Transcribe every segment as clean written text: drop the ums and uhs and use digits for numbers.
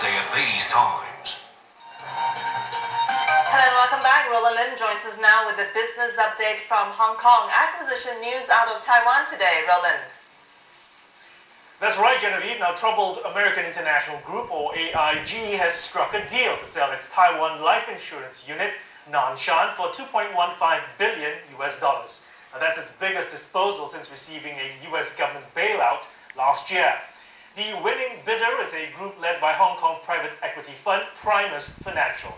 Thursday at these times. Hello and welcome back. Roland Lim joins us now with the business update from Hong Kong. Acquisition news out of Taiwan today. Roland. That's right, Genevieve. Now, troubled American International Group, or AIG, has struck a deal to sell its Taiwan life insurance unit, Nanshan, for $2.15 billion. Now, that's its biggest disposal since receiving a U.S. government bailout last year. The winning bidder is a group led by Hong Kong private equity fund Primus Financial.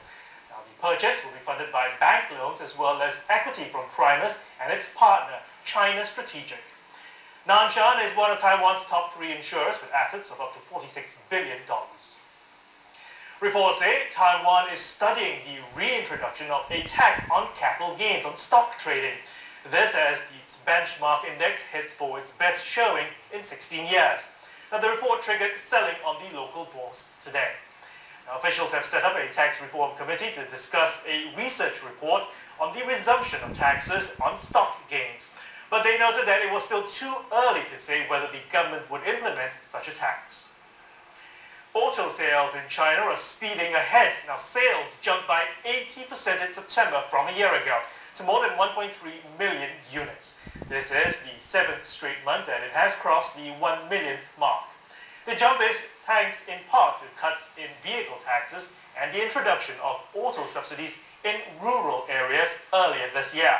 Now, the purchase will be funded by bank loans as well as equity from Primus and its partner, China Strategic. Nanshan is one of Taiwan's top 3 insurers with assets of up to $46 billion. Reports say Taiwan is studying the reintroduction of a tax on capital gains on stock trading. This as its benchmark index hits for its best showing in 16 years. Now, the report triggered selling on the local bourse today. Now, officials have set up a tax reform committee to discuss a research report on the resumption of taxes on stock gains. But they noted that it was still too early to say whether the government would implement such a tax. Auto sales in China are speeding ahead. Now, sales jumped by 80% in September from a year ago to more than 1.3 million units. This is the 7th straight month that it has crossed the 1 million mark. The jump is thanks in part to cuts in vehicle taxes and the introduction of auto subsidies in rural areas earlier this year.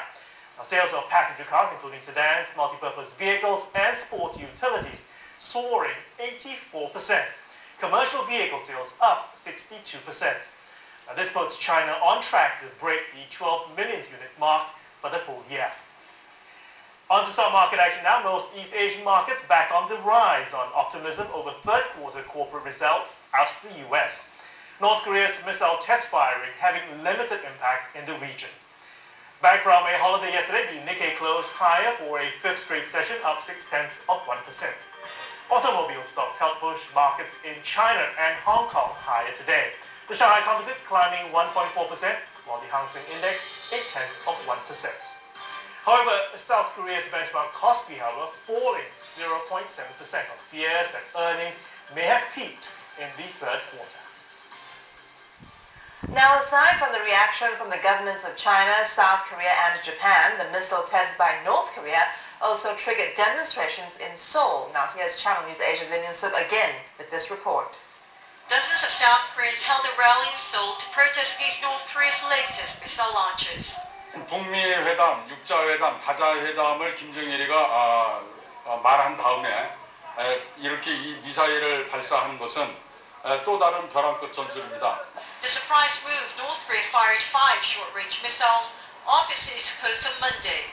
Now, sales of passenger cars, including sedans, multi-purpose vehicles, and sports utilities, soaring 84%. Commercial vehicle sales up 62%. Now, this puts China on track to break the 12 million unit mark for the full year. On to stock market action now. Most East Asian markets back on the rise on optimism over third quarter corporate results out of the US. North Korea's missile test firing having limited impact in the region. Back from a holiday yesterday, the Nikkei closed higher for a 5th straight session, up 0.6%. Automobile stocks helped push markets in China and Hong Kong higher today. The Shanghai Composite climbing 1.4%, while the Hang Seng Index 0.8%. However, South Korea's benchmark Kospi, however, falling 0.7% on fears that earnings may have peaked in the third quarter. Now, aside from the reaction from the governments of China, South Korea and Japan, the missile test by North Korea also triggered demonstrations in Seoul. Now, here's Channel News Asia's Lim Yun-suk again with this report. Dozens of South Koreans held a rally in Seoul to protest against North Korea's latest missile launches. 북미 회담, 육자회담, 다자회담을 김정일이가 말한 다음에 이렇게 이 미사일을 발사하는 것은 또 다른 벼랑끝 전술입니다. The surprise move, North Korea fired 5 short-range missiles off its east coast on Monday.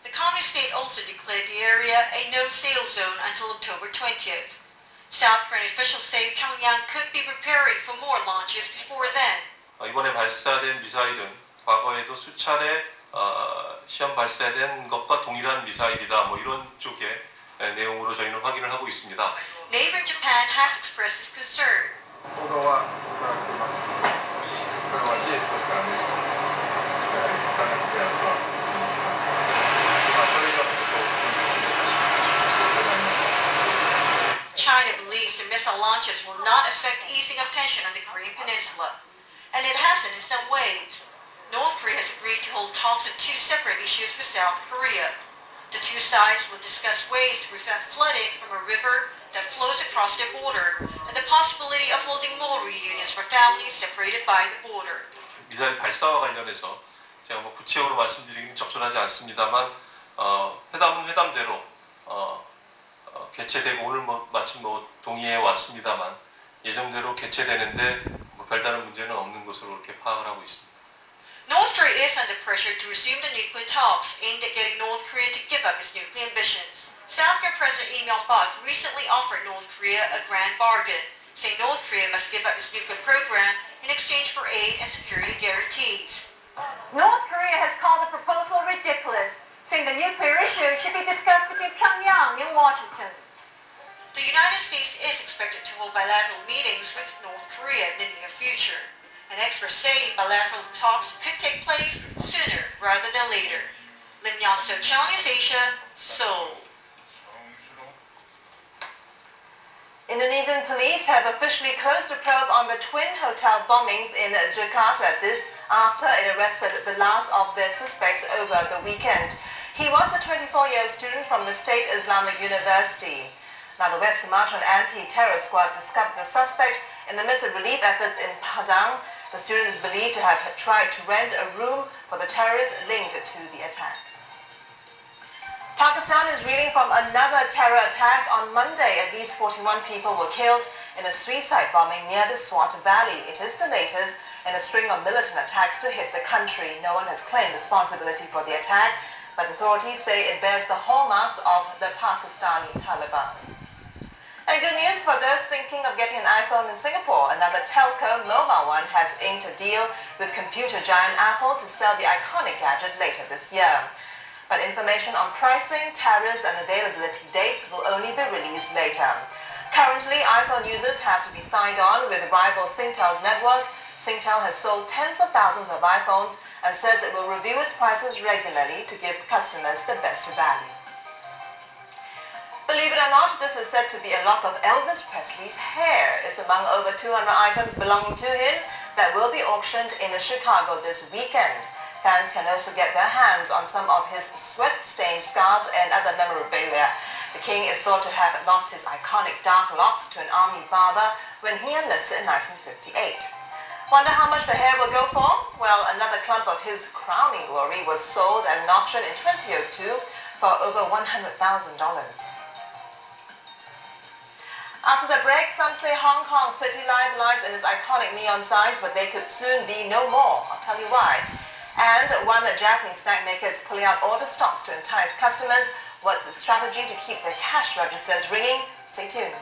The communist state also declared the area a no-sail zone until October 20th. South Korean officials say Pyongyang could be preparing for more launches before then. 이번에 발사된 미사일은 과거에도 수차례 시험 발사된 것과 동일한 미사일이다. 뭐 이런 쪽의 내용으로 저희는 확인을 하고 있습니다. Neighbor Japan has expressed its concern. China believes the missile launches will not affect easing of tension on the Korean peninsula, and it hasn't in some ways. North Korea has agreed to hold talks on 2 separate issues with South Korea. The 2 sides will discuss ways to prevent flooding from a river that flows across their border and the possibility of holding more reunions for families separated by the border. 미사일 발사와 관련해서 제가 뭐 구체적으로 말씀드리기는 적절하지 않습니다만 회담은 회담대로 개최되고 오늘 마침 동의해 왔습니다만 예정대로 개최되는데 별다른 문제는 없는 것으로 이렇게 파악을 하고 있습니다. North Korea is under pressure to resume the nuclear talks aimed at getting North Korea to give up its nuclear ambitions. South Korean President Lee Myung-bak recently offered North Korea a grand bargain, saying North Korea must give up its nuclear program in exchange for aid and security guarantees. North Korea has called the proposal ridiculous, saying the nuclear issue should be discussed between Pyongyang and Washington. The United States is expected to hold bilateral meetings with North Korea in the near future. And experts say bilateral talks could take place sooner rather than later. Lim Yun-suk, Channel News Asia, Seoul. Indonesian police have officially closed a probe on the twin hotel bombings in Jakarta. This after it arrested the last of their suspects over the weekend. He was a 24-year student from the State Islamic University. Now, the West Sumatran anti-terror squad discovered the suspect in the midst of relief efforts in Padang. The student is believed to have tried to rent a room for the terrorists linked to the attack. Pakistan is reeling from another terror attack on Monday. At least 41 people were killed in a suicide bombing near the Swat Valley. It is the latest in a string of militant attacks to hit the country. No one has claimed responsibility for the attack, but authorities say it bears the hallmarks of the Pakistani Taliban. And good news for those thinking of getting an iPhone in Singapore. Another telco, Mobile One, has inked a deal with computer giant Apple to sell the iconic gadget later this year. But information on pricing, tariffs and availability dates will only be released later. Currently, iPhone users have to be signed on with rival Singtel's network. Singtel has sold tens of thousands of iPhones and says it will review its prices regularly to give customers the best value. Believe it or not, this is said to be a lock of Elvis Presley's hair. It's among over 200 items belonging to him that will be auctioned in Chicago this weekend. Fans can also get their hands on some of his sweat-stained scarves and other memorabilia. The king is thought to have lost his iconic dark locks to an army barber when he enlisted in 1958. Wonder how much the hair will go for? Well, another clump of his crowning glory was sold at an auction in 2002 for over $100,000. After the break, some say Hong Kong City Life lies in its iconic neon signs, but they could soon be no more. I'll tell you why. And one Japanese snack maker is pulling out all the stops to entice customers. What's the strategy to keep the cash registers ringing? Stay tuned.